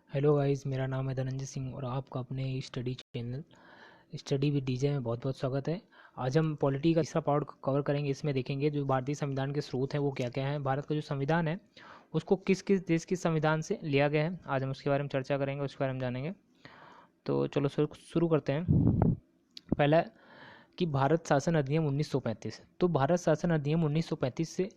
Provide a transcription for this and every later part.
Hello guys, मेरा नाम है धनंजय सिंह और आपका अपने study channel study with DJ में बहुत बहुत स्वागत है। आज हम पॉलिटी का तीसरा पार्ट कवर करेंगे। इसमें देखेंगे जो भारतीय संविधान के स्रोत हैं वो क्या क्या हैं, भारत का जो संविधान है उसको किस किस देश के संविधान से लिया गया है। आज हम उसके बारे में चर्चा करेंगे, उसके बारे में जानेंगे। तो चलो शुरू करते हैं। पहला कि भारत शासन अधिनियम 1935। तो भारत शासन अधिनियम 1935 से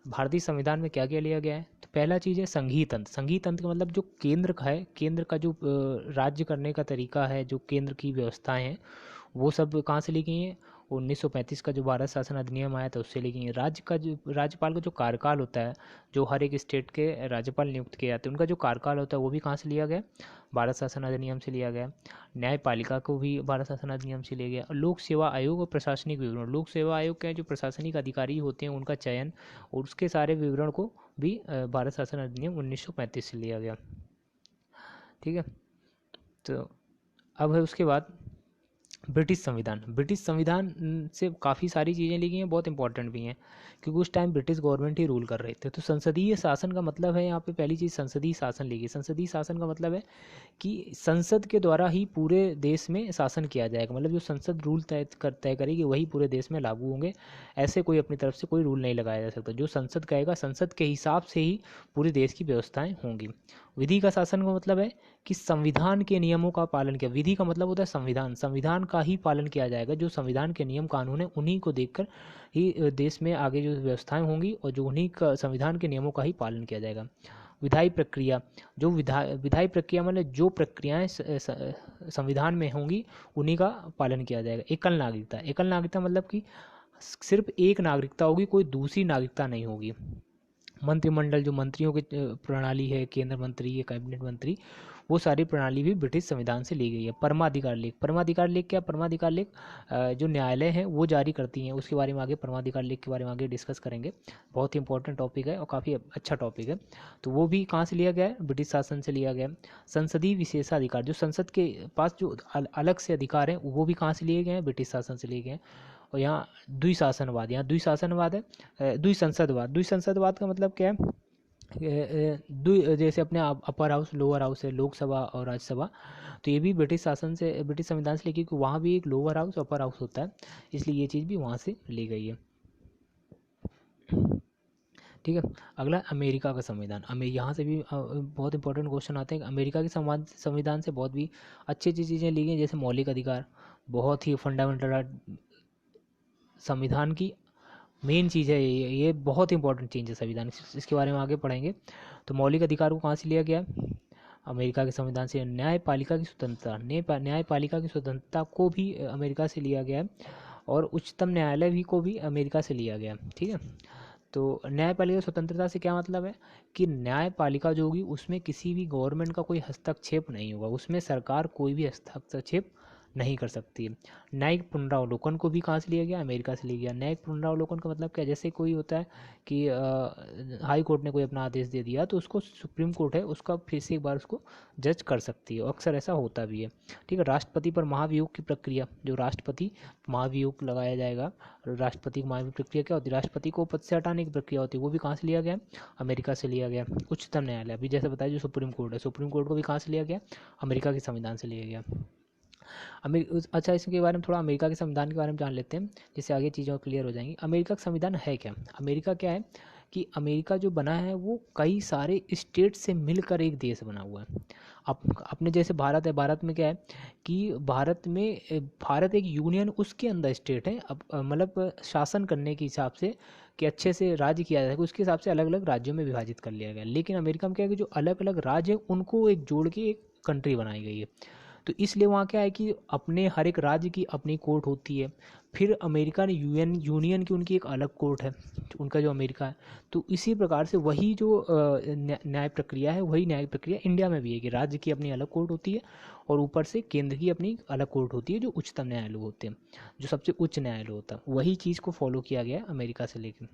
भारतीय संविधान में क्या क्या लिया गया है। तो पहला चीज़ है संघीय तंत्र। संघीय तंत्र का मतलब जो केंद्र का है, केंद्र का जो राज्य करने का तरीका है, जो केंद्र की व्यवस्थाएं हैं वो सब कहाँ से ली गई हैं। 1935 का जो भारत शासन अधिनियम आया था उससे ली गई है। राज्य का जो राज्यपाल का जो कार्यकाल होता है, जो हर एक स्टेट के राज्यपाल नियुक्त किए जाते हैं, उनका जो कार्यकाल होता है वो भी कहाँ से लिया गया, भारत शासन अधिनियम से लिया गया। न्यायपालिका को भी भारत शासन अधिनियम से लिया गया। और लोक सेवा आयोग और प्रशासनिक विवरण, लोक सेवा आयोग के जो प्रशासनिक अधिकारी होते हैं उनका चयन और उसके सारे विवरण को भी भारत शासन अधिनियम 1935 से लिया गया। ठीक है। तो अब है उसके बाद ब्रिटिश संविधान। ब्रिटिश संविधान से काफ़ी सारी चीज़ें ली गई हैं, बहुत इंपॉर्टेंट भी हैं क्योंकि उस टाइम ब्रिटिश गवर्नमेंट ही रूल कर रहे थे। तो संसदीय शासन का मतलब है, यहाँ पे पहली चीज़ संसदीय शासन ली गई। संसदीय शासन का मतलब है कि संसद के द्वारा ही पूरे देश में शासन किया जाएगा। मतलब जो संसद रूल तय करेगी वही पूरे देश में लागू होंगे। ऐसे कोई अपनी तरफ से कोई रूल नहीं लगाया जा सकता। जो संसद कहेगा, संसद के हिसाब से ही पूरे देश की व्यवस्थाएं होंगी। विधि का शासन का मतलब है कि संविधान के नियमों का पालन किया। विधि का मतलब होता है संविधान, संविधान का ही पालन किया जाएगा। जो संविधान के नियम कानून है उन्हीं को देखकर ही देश में आगे जो व्यवस्थाएं होंगी और जो उन्हीं का संविधान के नियमों का ही पालन किया जाएगा। विधायी प्रक्रिया, जो विधायी प्रक्रिया मतलब जो प्रक्रियाएं संविधान में होंगी उन्हीं का पालन किया जाएगा। एकल नागरिकता, एकल नागरिकता मतलब कि सिर्फ एक नागरिकता होगी, कोई दूसरी नागरिकता नहीं होगी। मंत्रिमंडल, जो मंत्रियों की प्रणाली है, केंद्र मंत्री या कैबिनेट मंत्री, वो सारी प्रणाली भी ब्रिटिश संविधान से ली गई है। परमाधिकार लेख, परमाधिकार लेख क्या, परमाधिकार लेख जो न्यायालय हैं वो जारी करती हैं। उसके बारे में आगे परमाधिकार लेख के बारे में आगे डिस्कस करेंगे। बहुत ही इंपॉर्टेंट टॉपिक है और काफ़ी अच्छा टॉपिक है। तो वो भी कहाँ से लिया गया है, ब्रिटिश शासन से लिया गया है। संसदीय विशेषाधिकार, जो संसद के पास जो अलग से अधिकार हैं वो भी कहाँ से लिए गए हैं, ब्रिटिश शासन से लिए गए हैं। और यहाँ द्विशासनवाद, यहाँ द्विशासनवाद है। द्विसंसदवाद, द्विसंसदवाद का मतलब क्या है, जैसे अपने अपर हाउस लोअर हाउस है, लोकसभा और राज्यसभा। तो ये भी ब्रिटिश शासन से, ब्रिटिश संविधान से लेके, क्योंकि वहाँ भी एक लोअर हाउस अपर हाउस होता है, इसलिए ये चीज़ भी वहाँ से ली गई है। ठीक है। अगला अमेरिका का संविधान। यहाँ से भी बहुत इंपॉर्टेंट क्वेश्चन आते हैं। अमेरिका के संविधान से बहुत भी अच्छी अच्छी चीज़ें ली गई, जैसे मौलिक अधिकार, बहुत ही फंडामेंटल संविधान की मेन चीज़ है। ये बहुत इंपॉर्टेंट चीज़ है संविधान, इसके बारे में आगे पढ़ेंगे। तो मौलिक अधिकार को कहाँ से लिया गया, अमेरिका के संविधान से। न्यायपालिका की स्वतंत्रता, न्यायपालिका की स्वतंत्रता को भी अमेरिका से लिया गया है। और उच्चतम न्यायालय भी को भी अमेरिका से लिया गया। ठीक है। तो न्यायपालिका स्वतंत्रता से क्या मतलब है कि न्यायपालिका जो होगी उसमें किसी भी गवर्नमेंट का कोई हस्तक्षेप नहीं होगा, उसमें सरकार कोई भी हस्तक्षेप नहीं कर सकती है। न्यायिक पुनरावलोकन को भी कहाँ से लिया गया, अमेरिका से लिया गया। न्यायिक पुनरावलोकन का मतलब क्या, जैसे कोई होता है कि हाई कोर्ट ने कोई अपना आदेश दे दिया तो उसको सुप्रीम कोर्ट है उसका फिर से एक बार उसको जज कर सकती है, और अक्सर ऐसा होता भी है। ठीक है। राष्ट्रपति पर महाभियोग की प्रक्रिया, जो राष्ट्रपति महाभियोग लगाया जाएगा, राष्ट्रपति की महाभियोग प्रक्रिया क्या होती है, राष्ट्रपति को पद से हटाने की प्रक्रिया होती है, वो भी कहाँ से लिया गया, अमेरिका से लिया गया। उच्चतम न्यायालय, अभी जैसे बताया जो सुप्रीम कोर्ट है, सुप्रीम कोर्ट को भी कहाँ से लिया गया, अमेरिका के संविधान से लिया गया। अच्छा, इसके बारे में थोड़ा अमेरिका के संविधान के बारे में जान लेते हैं, जिससे आगे चीज़ें क्लियर हो जाएंगी। अमेरिका का संविधान है क्या, अमेरिका क्या है कि अमेरिका जो बना है वो कई सारे स्टेट से मिलकर एक देश बना हुआ है। अपने जैसे भारत है, भारत में क्या है कि भारत में भारत एक यूनियन, उसके अंदर स्टेट है। अब मतलब शासन करने के हिसाब से कि अच्छे से राज्य किया जाए उसके हिसाब से अलग अलग राज्यों में विभाजित कर लिया गया। लेकिन अमेरिका में क्या है कि जो अलग अलग राज्य है उनको एक जोड़ के एक कंट्री बनाई गई है। तो इसलिए वहाँ क्या है कि अपने हर एक राज्य की अपनी कोर्ट होती है। फिर अमेरिका ने यूनियन की उनकी एक अलग कोर्ट है, उनका जो अमेरिका है। तो इसी प्रकार से वही जो न्याय प्रक्रिया है, वही न्याय प्रक्रिया इंडिया में भी है कि राज्य की अपनी अलग कोर्ट होती है और ऊपर से केंद्र की अपनी अलग कोर्ट होती है, जो उच्चतम न्यायालय होते हैं, जो सबसे उच्च न्यायालय होता है। वही चीज़ को फॉलो किया गया है अमेरिका से लेकर।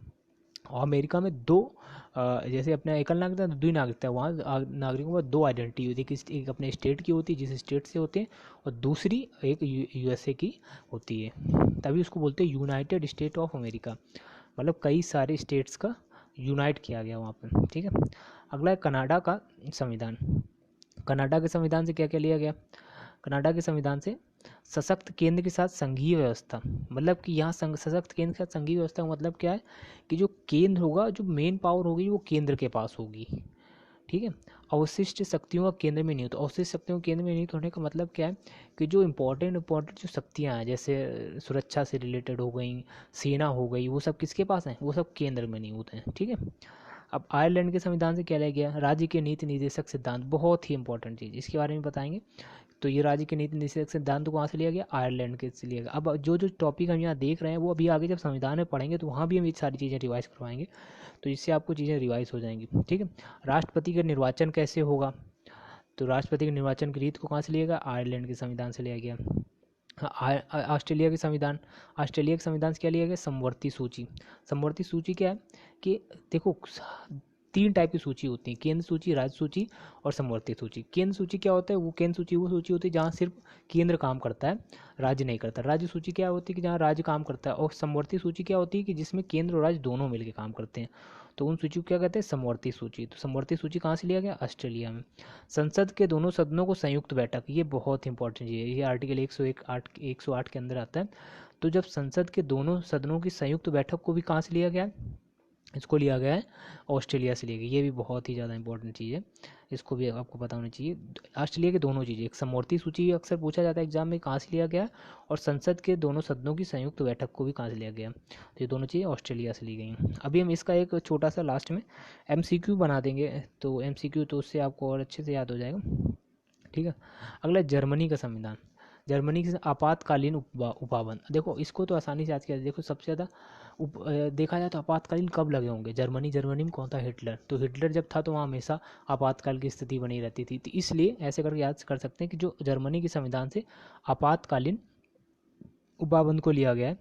और अमेरिका में दो जैसे अपना एकल नागरिकता, द्वि नागरिकता, वहाँ नागरिकों में दो आइडेंटिटी होती है कि एक अपने स्टेट की होती है जिस स्टेट से होते हैं, और दूसरी एक यूएसए की होती है। तभी उसको बोलते हैं यूनाइटेड स्टेट ऑफ अमेरिका, मतलब कई सारे स्टेट्स का यूनाइट किया गया वहाँ पर। ठीक है। अगला है कनाडा का संविधान। कनाडा के संविधान से क्या क्या लिया गया? कनाडा के संविधान से सशक्त केंद्र के साथ संघीय व्यवस्था, मतलब कि यहाँ सशक्त केंद्र के साथ संघीय व्यवस्था का मतलब क्या है कि जो केंद्र होगा, जो मेन पावर होगी वो केंद्र के पास होगी, ठीक है। अवशिष्ट शक्तियों का केंद्र में नियुक्त, अवशिष्ट शक्तियों का केंद्र में नियुक्त होने का मतलब क्या है कि जो इंपॉर्टेंट जो शक्तियाँ हैं, जैसे सुरक्षा से रिलेटेड हो गई, सेना हो गई, वो सब किसके पास हैं? वो सब केंद्र में नियुक्त हैं, ठीक है। अब आयरलैंड के संविधान से क्या लिया गया? राज्य के नीति निर्देशक सिद्धांत, बहुत ही इंपॉर्टेंट चीज़, इसके बारे में बताएंगे। तो ये राज्य के नीति निर्देशक सिद्धांत तो कहाँ से लिया गया? आयरलैंड के से लिया गया। अब जो जो टॉपिक हम यहाँ देख रहे हैं वो अभी आगे जब संविधान में पढ़ेंगे तो वहाँ भी हम ये सारी चीज़ें रिवाइज करवाएंगे, तो इससे आपको चीज़ें रिवाइज हो जाएंगी, ठीक है। राष्ट्रपति का निर्वाचन कैसे होगा? तो राष्ट्रपति के निर्वाचन की रीत को कहाँ से लिया गया? आयरलैंड के संविधान से लिया गया। ऑस्ट्रेलिया के संविधान, ऑस्ट्रेलिया के संविधान से क्या लिया गया? समवर्ती सूची। समवर्ती सूची क्या है कि देखो, तीन टाइप की सूची होती है, केंद्र सूची, राज्य सूची और समवर्ती सूची। केंद्र सूची क्या होता है? वो केंद्र सूची वो सूची होती है जहाँ सिर्फ केंद्र काम करता है, राज्य नहीं करता। राज्य सूची क्या होती है कि जहाँ राज्य काम करता है। और समवर्ती सूची क्या होती है कि जिसमें केंद्र और राज्य दोनों मिलकर काम करते हैं, तो उन सूची को क्या कहते हैं? समवर्ती सूची। तो समवर्ती सूची कहाँ से लिया गया? ऑस्ट्रेलिया में। संसद के दोनों सदनों को संयुक्त बैठक, ये बहुत इंपॉर्टेंट चीज़ है, ये आर्टिकल 108 के अंदर आता है। तो जब संसद के दोनों सदनों की संयुक्त बैठक को भी कहाँ से लिया गया है? इसको लिया गया है ऑस्ट्रेलिया से लिया गया। ये भी बहुत ही ज़्यादा इंपॉर्टेंट चीज़ है, इसको भी आपको पता होना चाहिए। ऑस्ट्रेलिया की दोनों चीज़ें, एक समवर्ती सूची अक्सर पूछा जाता है एग्जाम में, कहाँ से लिया गया, और संसद के दोनों सदनों की संयुक्त बैठक को भी कहाँ से लिया गया। तो ये दोनों चीज़ें ऑस्ट्रेलिया से ली गई हैं। अभी हम इसका एक छोटा सा लास्ट में MCQ बना देंगे, तो MCQ तो उससे आपको और अच्छे से याद हो जाएगा, ठीक है। अगला जर्मनी का संविधान। जर्मनी के आपातकालीन उपाबंध, देखो इसको तो आसानी से याद किया। देखो सबसे ज़्यादा देखा जाए तो आपातकालीन कब लगे होंगे? जर्मनी में कौन था? हिटलर। तो हिटलर जब था तो वहाँ हमेशा आपातकाल की स्थिति बनी रहती थी, तो इसलिए ऐसे करके याद कर सकते हैं कि जो जर्मनी के संविधान से आपातकालीन उपाबंध को लिया गया है।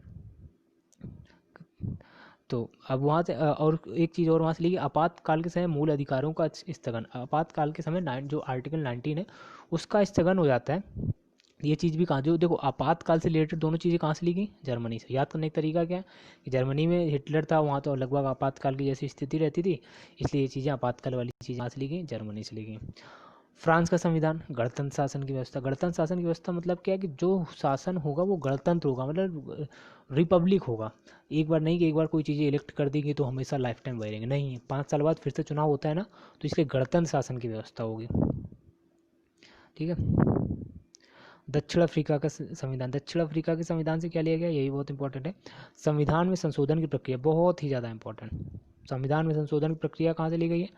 तो अब वहाँ से और एक चीज़ और वहाँ से ली, आपातकाल के समय मूल अधिकारों का स्थगन। आपातकाल के समय जो आर्टिकल 19 है उसका स्थगन हो जाता है। ये चीज़ भी कहाँ, जो देखो आपातकाल से रिलेटेड दोनों चीज़ें कहाँ से ली गई? जर्मनी से। याद करने का तरीका क्या है कि जर्मनी में हिटलर था, वहाँ तो लगभग आपातकाल की जैसी स्थिति रहती थी, इसलिए ये चीज़ें आपातकाल वाली चीज़ें कहाँ से ली गई? जर्मनी से ली गई। फ्रांस का संविधान, गणतंत्र शासन की व्यवस्था। गणतंत्र शासन की व्यवस्था मतलब क्या है कि जो शासन होगा वो गणतंत्र होगा, मतलब रिपब्लिक होगा। एक बार नहीं कि एक बार कोई चीज़ें इलेक्ट कर देंगे तो हमेशा लाइफ टाइम वही रहेंगे, नहीं, 5 साल बाद फिर से चुनाव होता है ना, तो इसलिए गणतंत्र शासन की व्यवस्था होगी, ठीक है। दक्षिण अफ्रीका का संविधान। दक्षिण अफ्रीका के संविधान से क्या लिया गया? यही बहुत इंपॉर्टेंट है। संविधान में संशोधन की प्रक्रिया, बहुत ही ज़्यादा इंपॉर्टेंट। संविधान में संशोधन की प्रक्रिया कहाँ से ली गई है?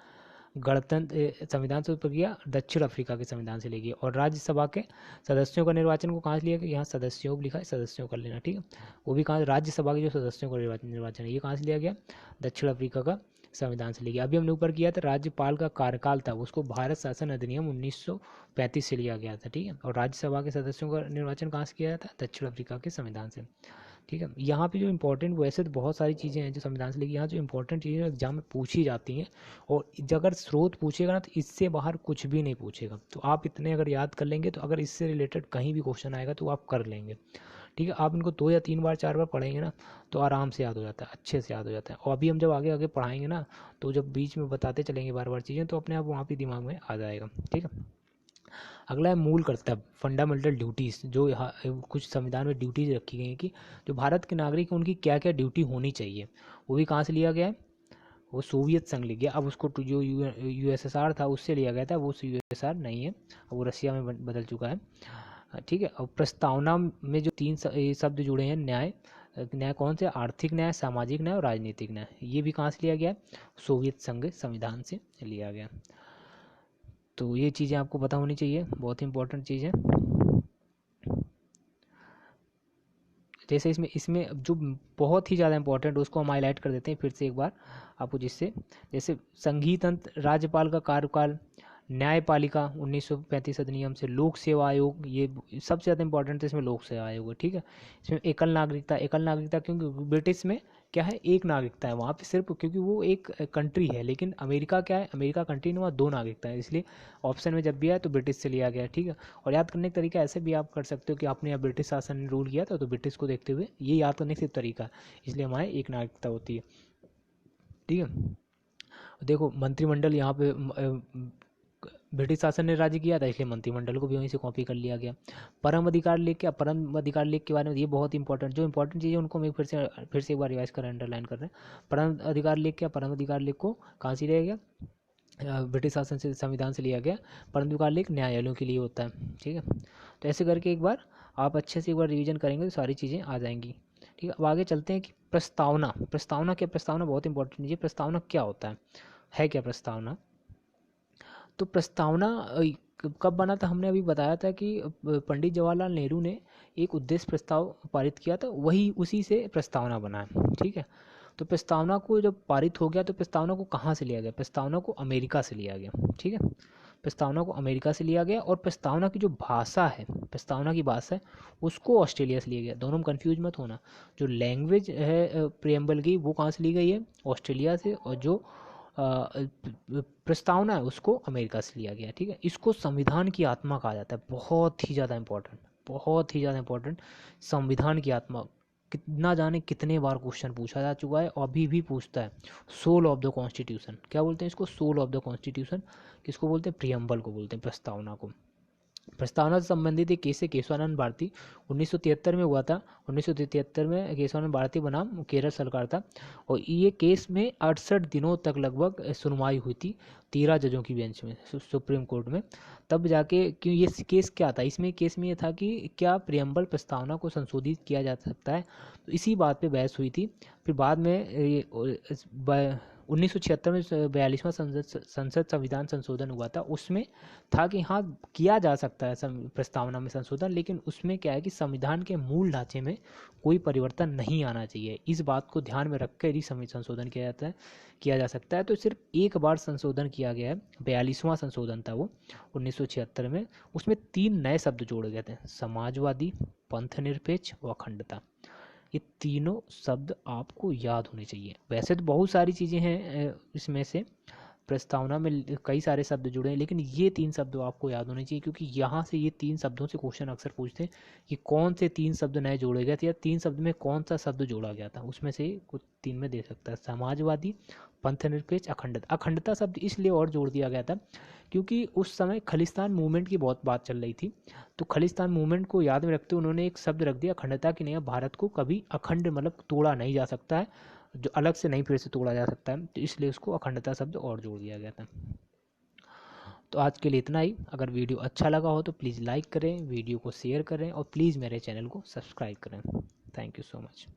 गणतंत्र संविधान से प्रक्रिया दक्षिण अफ्रीका के संविधान से ली गई। और राज्यसभा के सदस्यों का निर्वाचन को कहाँ से लिया गया? यहाँ सदस्यों को लिखा है, सदस्यों कर लेना, ठीक है। वो भी कहाँ? राज्यसभा के जो सदस्यों का निर्वाचन है ये कहाँ से लिया गया? दक्षिण अफ्रीका का संविधान से लिया गया। अभी हमने ऊपर किया था राज्यपाल का कार्यकाल था, उसको भारत शासन अधिनियम 1935 से लिया गया था, ठीक है। और राज्यसभा के सदस्यों का निर्वाचन कहाँ से किया जाता है? दक्षिण अफ्रीका के संविधान से, ठीक है। यहाँ पे जो इंपॉर्टेंट, वैसे तो बहुत सारी चीज़ें हैं जो संविधान से लेकर, यहाँ जो इंपॉर्टेंट चीज़ें एग्जाम में पूछी जाती हैं, और अगर स्रोत पूछेगा ना तो इससे बाहर कुछ भी नहीं पूछेगा। तो आप इतने अगर याद कर लेंगे तो अगर इससे रिलेटेड कहीं भी क्वेश्चन आएगा तो आप कर लेंगे, ठीक है। आप इनको 2 या 3 बार 4 बार पढ़ेंगे ना तो आराम से याद हो जाता है, अच्छे से याद हो जाता है। और अभी हम जब आगे आगे पढ़ाएंगे ना तो जब बीच में बताते चलेंगे बार बार चीज़ें, तो अपने आप वहाँ पे दिमाग में आ जाएगा, ठीक है। अगला है मूल कर्तव्य, फंडामेंटल ड्यूटीज़। जो कुछ संविधान में ड्यूटीज़ रखी गई हैं कि जो भारत के नागरिक हैं उनकी क्या क्या ड्यूटी होनी चाहिए, वो भी कहाँ से लिया गया है? वो सोवियत संघ लिया गया। अब उसको जो USSR था उससे लिया गया था, वो USSR नहीं है, वो रसिया में बदल चुका है, ठीक है। और प्रस्तावना में जो 3 शब्द जुड़े हैं, न्याय, न्याय कौन से? आर्थिक न्याय, सामाजिक न्याय और राजनीतिक न्याय, ये भी कहाँ से लिया गया? सोवियत संघ संविधान से लिया गया। तो ये चीज़ें आपको पता होनी चाहिए, बहुत ही इंपॉर्टेंट चीज़ है। जैसे इसमें इसमें जो बहुत ही ज़्यादा इंपॉर्टेंट उसको हम हाईलाइट कर देते हैं फिर से एक बार आपको, जिससे जैसे संघीय तंत्र, राज्यपाल का कार्यकाल, न्यायपालिका 1935 अधिनियम से, लोक सेवा आयोग, ये सबसे ज़्यादा इंपॉर्टेंट है इसमें लोक सेवा आयोग है, ठीक है। इसमें एकल नागरिकता, एकल नागरिकता क्योंकि ब्रिटिश में क्या है? एक नागरिकता है वहाँ पे सिर्फ, क्योंकि वो एक कंट्री है। लेकिन अमेरिका क्या है? अमेरिका कंट्री में वहाँ 2 नागरिकता है, इसलिए ऑप्शन में जब भी आए तो ब्रिटिश से लिया गया, ठीक है। और याद करने का तरीका ऐसे भी आप कर सकते हो कि आपने यहाँ ब्रिटिश शासन ने रूल किया था तो ब्रिटिश को देखते हुए, ये याद करने का सिर्फ तरीका है, इसलिए हमारे एक नागरिकता होती है, ठीक है। देखो मंत्रिमंडल यहाँ पे ब्रिटिश शासन ने राज्य किया था, इसलिए मंत्रिमंडल को भी वहीं से कॉपी कर लिया गया। परम अधिकार लेख, क्या परम अधिकार लेख के बारे में, ये बहुत इंपॉर्टेंट, जो इंपॉर्टेंट चीज़ है उनको मैं फिर से एक बार रिवाइज कर अंडरलाइन कर रहे हैं। परम अधिकार लेख, क्या परम अधिकार लेख को कहाँ से लिया गया, ब्रिटिश शासन से, संविधान से लिया गया। परम अधिकार लेख न्यायालयों के लिए होता है, ठीक है। तो ऐसे करके एक बार आप अच्छे से एक बार रिवीजन करेंगे तो सारी चीज़ें आ जाएंगी, ठीक है। अब आगे चलते हैं कि प्रस्तावना, प्रस्तावना क्या, प्रस्तावना बहुत इंपॉर्टेंट चीज़ है। प्रस्तावना क्या होता है क्या प्रस्तावना? तो प्रस्तावना कब बना था, हमने अभी बताया था कि पंडित जवाहरलाल नेहरू ने एक उद्देश्य प्रस्ताव पारित किया था, वही उसी से प्रस्तावना बना है, ठीक है। तो प्रस्तावना को जब पारित हो गया तो प्रस्तावना को कहाँ से लिया गया, प्रस्तावना को अमेरिका से लिया गया, ठीक है। प्रस्तावना को अमेरिका से लिया गया, और प्रस्तावना की जो भाषा है, प्रस्तावना की भाषा है, उसको ऑस्ट्रेलिया से लिया गया। दोनों में कंफ्यूज मत होना, जो लैंग्वेज है प्रियम्बल की, वो कहाँ से ली गई है, ऑस्ट्रेलिया से, और जो प्रस्तावना है उसको अमेरिका से लिया गया, ठीक है। इसको संविधान की आत्मा कहा जाता है, बहुत ही ज़्यादा इंपॉर्टेंट, बहुत ही ज़्यादा इंपॉर्टेंट, संविधान की आत्मा। कितना जाने कितने बार क्वेश्चन पूछा जा चुका है, अभी भी पूछता है। सोल ऑफ द कॉन्स्टिट्यूशन, क्या बोलते हैं इसको, सोल ऑफ द कॉन्स्टिट्यूशन। किसको बोलते हैं, प्रियम्बल को बोलते हैं, प्रस्तावना को। प्रस्तावना से संबंधित एक केस है केशवानंद भारती, 1973 में हुआ था। 1973 में केशवानंद भारती बनाम केरल सरकार था, और ये केस में 68 दिनों तक लगभग सुनवाई हुई थी 13 जजों की बेंच में, सुप्रीम कोर्ट में। तब जाके, क्यों ये केस क्या था, इसमें केस में ये था कि क्या प्रियम्बल प्रस्तावना को संशोधित किया जा सकता है, तो इसी बात पे बहस हुई थी। फिर बाद में 1976 में 42वां संसद संविधान संशोधन हुआ था, उसमें था कि हाँ किया जा सकता है प्रस्तावना में संशोधन, लेकिन उसमें क्या है कि संविधान के मूल ढांचे में कोई परिवर्तन नहीं आना चाहिए। इस बात को ध्यान में रखकर ही संशोधन किया जाता है, किया जा सकता है। तो सिर्फ एक बार संशोधन किया गया है, 42वां संशोधन था वो 1976 में। उसमें 3 नए शब्द जोड़े गए थे, समाजवादी, पंथ निरपेक्ष व अखंडता। ये तीनों शब्द आपको याद होने चाहिए। वैसे तो बहुत सारी चीज़ें हैं इसमें से, प्रस्तावना में कई सारे शब्द जुड़े हैं, लेकिन ये 3 शब्द आपको याद होने चाहिए, क्योंकि यहाँ से ये 3 शब्दों से क्वेश्चन अक्सर पूछते हैं कि कौन से 3 शब्द नए जोड़े गए थे, या 3 शब्द में कौन सा शब्द जोड़ा गया था, उसमें से कुछ 3 में दे सकता है, समाजवादी, पंथनिरपेक्ष, अखंडता। अखंडता शब्द इसलिए और जोड़ दिया गया था क्योंकि उस समय खालिस्तान मूवमेंट की बहुत बात चल रही थी। तो खालिस्तान मूवमेंट को याद में रखते हुए उन्होंने एक शब्द रख दिया अखंडता, कि नहीं, भारत को कभी अखंड मतलब तोड़ा नहीं जा सकता है, जो अलग से नहीं फिर से तोड़ा जा सकता है, तो इसलिए उसको अखंडता शब्द और जोड़ दिया गया था। तो आज के लिए इतना ही। अगर वीडियो अच्छा लगा हो तो प्लीज़ लाइक करें, वीडियो को शेयर करें, और प्लीज़ मेरे चैनल को सब्सक्राइब करें। Thank you so much.